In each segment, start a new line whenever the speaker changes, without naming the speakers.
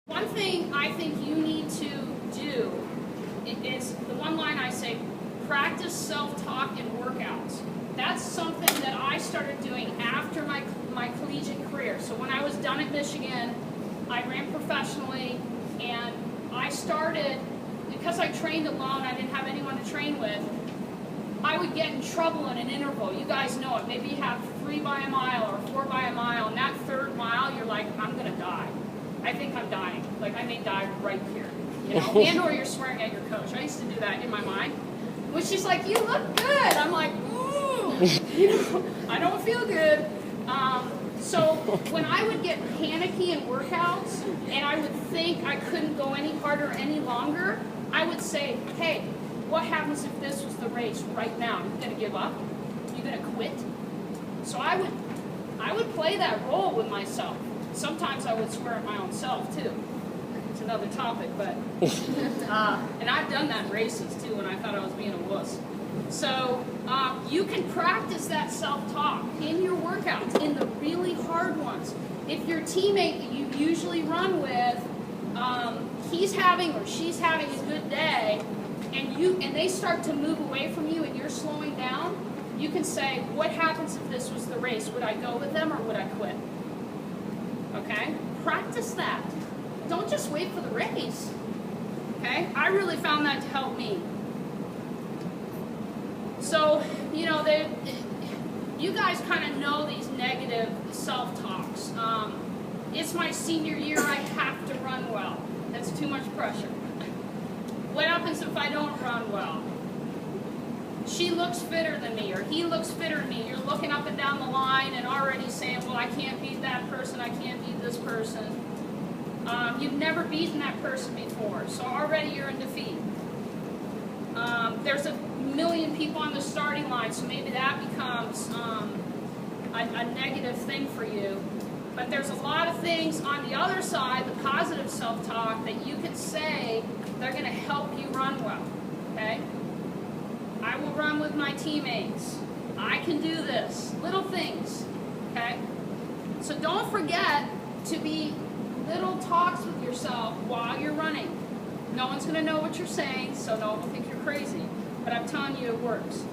One thing I think you need to do is the one line I say, practice self-talk in workouts. That's something that I started doing after my collegiate career. So when I was done at Michigan, I ran professionally, and I started, because I trained alone, I didn't have anyone to train with, I would get in trouble in an interval. You guys know it. Maybe you have 3 by a mile or 4 by a mile, and that third mile, you're like, I'm going to die. I think I'm dying. Like, I may die right here. You know, and or you're swearing at your coach. I used to do that in my mind. When she's like, you look good. I'm like, ooh, you know, I don't feel good. So when I would get panicky in workouts and I would think I couldn't go any harder any longer, I would say, hey, what happens if this was the race right now? You're going to give up? You're going to quit? So I would play that role with myself. Sometimes I would swear at my own self too. It's another topic, but and I've done that in races too when I thought I was being a wuss. So you can practice that self-talk in your workouts, in the really hard ones. If your teammate that you usually run with, he's having or she's having a good day, and they start to move away from you and you're slowing down, you can say, what happens if this was the race? Would I go with them or would I quit? Okay? Practice that. Don't just wait for the race. Okay? I really found that to help me. So, you know, you guys kind of know these negative self-talks. It's my senior year, I have to run well. That's too much pressure. What happens if I don't run well? She looks fitter than me, or he looks fitter than me. You're looking up and down the line and already saying, well, I can't beat that person, I can't beat this person. You've never beaten that person before, so already you're in defeat. There's a million people on the starting line, so maybe that becomes a negative thing for you. But there's a lot of things on the other side, the positive self-talk, that you can say that are going to help you run well. Okay? I will run with my teammates. I can do this. Little things. Okay? So don't forget to be little talks with yourself while you're running. No one's going to know what you're saying, so no one will think you're crazy. But I'm telling you, it works.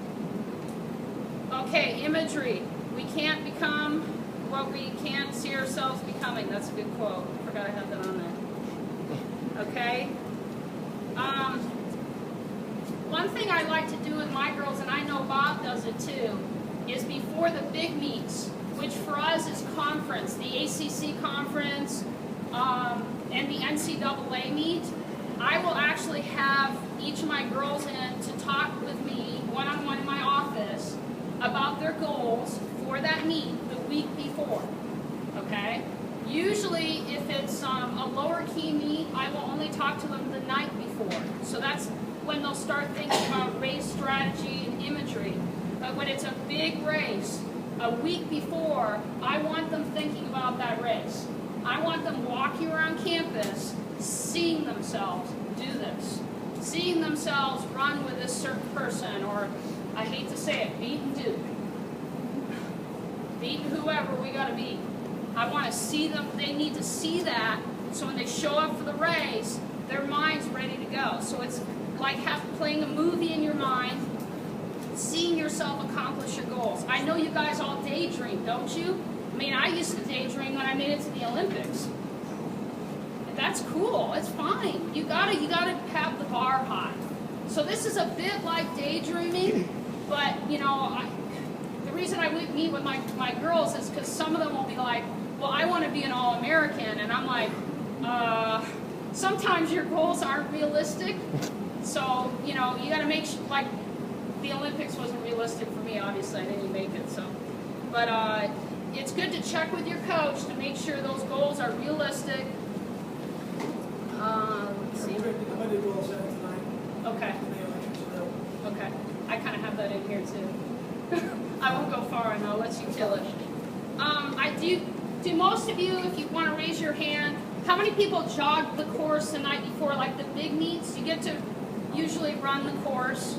Okay, imagery. We can't become what we can't see ourselves becoming. That's a good quote. I forgot I had that on there. Okay? One thing I like to do with my girls, and I know Bob does it too, is before the big meets, which for us is conference, the ACC conference, and the NCAA meet, I will actually have each of my girls in to talk with me one-on-one in my office about their goals for that meet the week before, okay? Usually, if it's a lower key meet, I will only talk to them the night before. So that's when they'll start thinking about race strategy and imagery. But when it's a big race, a week before, I want them thinking about that race. I want them walking around campus, seeing themselves do this. Seeing themselves run with this certain person, or, I hate to say it, beating Duke. Beating whoever we got to beat. I want to see them, they need to see that, so when they show up for the race, their mind's ready to go. So it's like playing a movie in your mind, seeing yourself accomplish your goals. I know you guys all daydream, don't you? I mean, I used to daydream when I made it to the Olympics. That's cool. It's fine. You gotta have the bar high. So this is a bit like daydreaming, but you know, the reason I meet with my girls is because some of them will be like, well, I want to be an All-American, and I'm like, sometimes your goals aren't realistic. So you know, you got to make sure, like, the Olympics wasn't realistic for me. Obviously, I didn't make it. So, but it's good to check with your coach to make sure those goals are realistic. Let's see. Okay. Okay. I kind of have that in here too. I won't go far, and I'll let you kill it. Do most of you, if you want to raise your hand, how many people jog the course the night before, like the big meets? You get to usually run the course.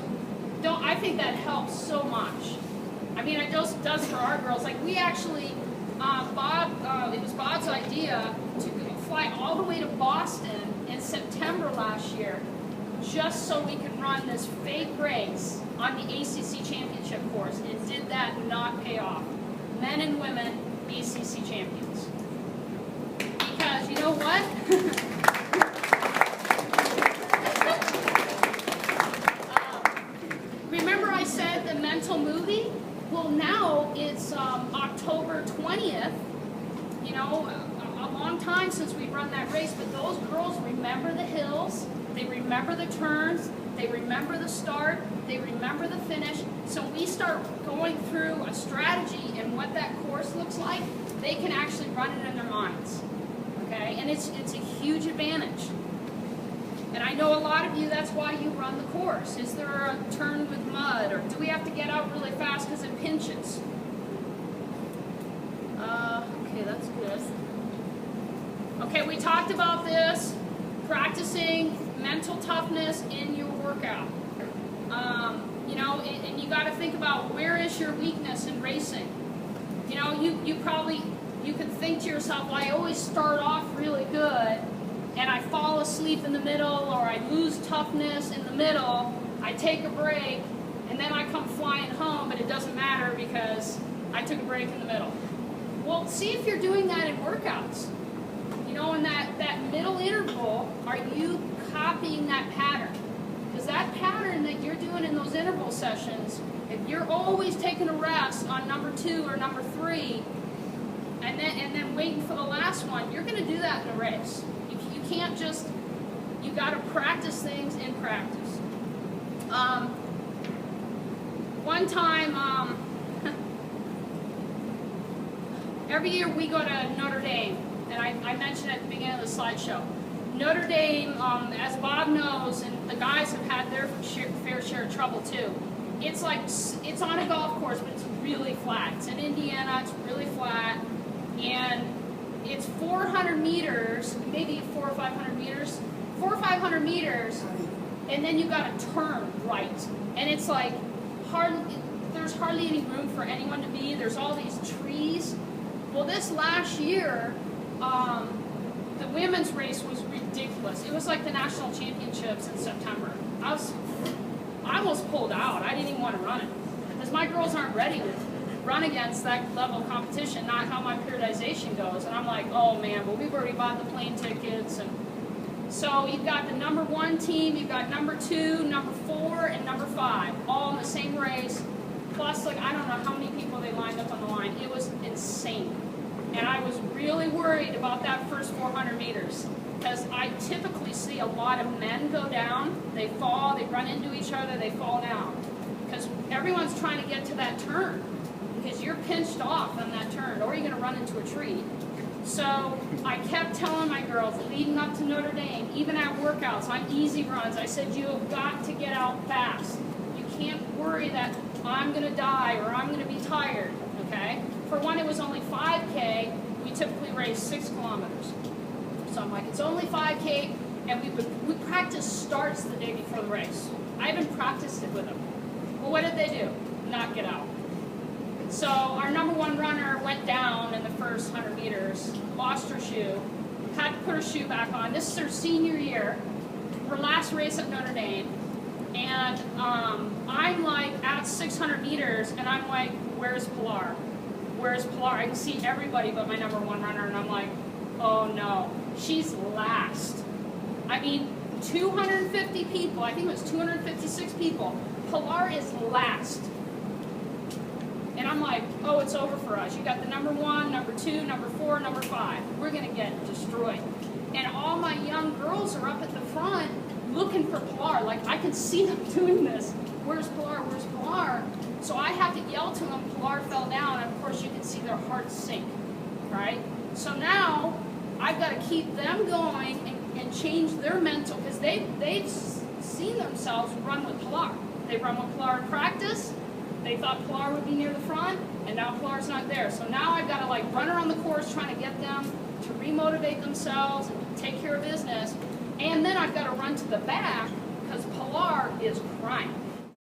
I think that helps so much. I mean, it just does for our girls. Like we actually, it was Bob's idea to fly all the way to Boston in September last year just so we could run this fake race on the ACC championship course. And did that not pay off? Men and women ACC champions. Because you know what? Remember I said the mental movie? Well, now it's October 20th. You know, a long time since we run that race, but those girls remember the hills, they remember the turns, they remember the start, they remember the finish. So we start going through a strategy and what that course looks like, they can actually run it in their minds. Okay, and it's a huge advantage. And I know a lot of you, that's why you run the course. Is there a turn with mud, or do we have to get out really fast because it pinches? Okay, that's good. Okay, we talked about this, practicing mental toughness in your workout. You know, and you got to think about where is your weakness in racing. You know, you can think to yourself, well, I always start off really good, and I fall asleep in the middle, or I lose toughness in the middle, I take a break, and then I come flying home, but it doesn't matter because I took a break in the middle. Well, see if you're doing that in workouts. You know, in that middle interval, are you copying that pattern? Because that pattern that you're doing in those interval sessions, if you're always taking a rest on number 2 or number 3, and then waiting for the last one, you're going to do that in a race. You can't just, you got to practice things in practice. One time, every year we go to Notre Dame, and I mentioned at the beginning of the slideshow. Notre Dame, as Bob knows, and the guys have had their fair share of trouble too. It's like, it's on a golf course, but it's really flat. It's in Indiana, it's really flat, and it's 400 meters, maybe 400 or 500 meters, 400 or 500 meters, and then you got to turn right. And it's like, there's hardly any room for anyone to be. There's all these trees. Well, this last year, the women's race was ridiculous. It was like the national championships in September. I almost pulled out. I didn't even want to run it because my girls aren't ready to run against that level of competition, not how my periodization goes. And I'm like, oh man, but we've already bought the plane tickets. And so you've got the number 1 team, you've got number 2, number 4, and number 5, all in the same race. Plus, like, I don't know how many people they lined up on the line. It was insane. And I was really worried about that first 400 meters because I typically see a lot of men go down, they fall, they run into each other, they fall down. Because everyone's trying to get to that turn because you're pinched off on that turn or you're going to run into a tree. So I kept telling my girls leading up to Notre Dame, even at workouts, on easy runs, I said, you have got to get out fast. You can't worry that I'm going to die or I'm going to be tired, okay? For one, it was only 5K. We typically race 6 kilometers. So I'm like, it's only 5K, and we practice starts the day before the race. I haven't practiced it with them. Well, what did they do? Not get out. So our number 1 runner went down in the first 100 meters, lost her shoe, had to put her shoe back on. This is her senior year, her last race at Notre Dame, and I'm like at 600 meters, and I'm like, where's Pilar? Where's Pilar? I can see everybody but my number 1 runner, and I'm like, oh no, she's last. I mean, 250 people, I think it was 256 people, Pilar is last. And I'm like, oh, it's over for us. You got the number 1, number 2, number 4, number 5. We're gonna get destroyed. And all my young girls are up at the front looking for Pilar. Like, I can see them doing this. Where's Pilar? Where's Pilar? So I have to yell to them, Pilar fell down, and of course you can see their hearts sink, right? So now I've got to keep them going and change their mental, because they've seen themselves run with Pilar. They run with Pilar in practice, they thought Pilar would be near the front, and now Pilar's not there. So now I've got to like run around the course trying to get them to remotivate themselves and take care of business, and then I've got to run to the back because Pilar is crying.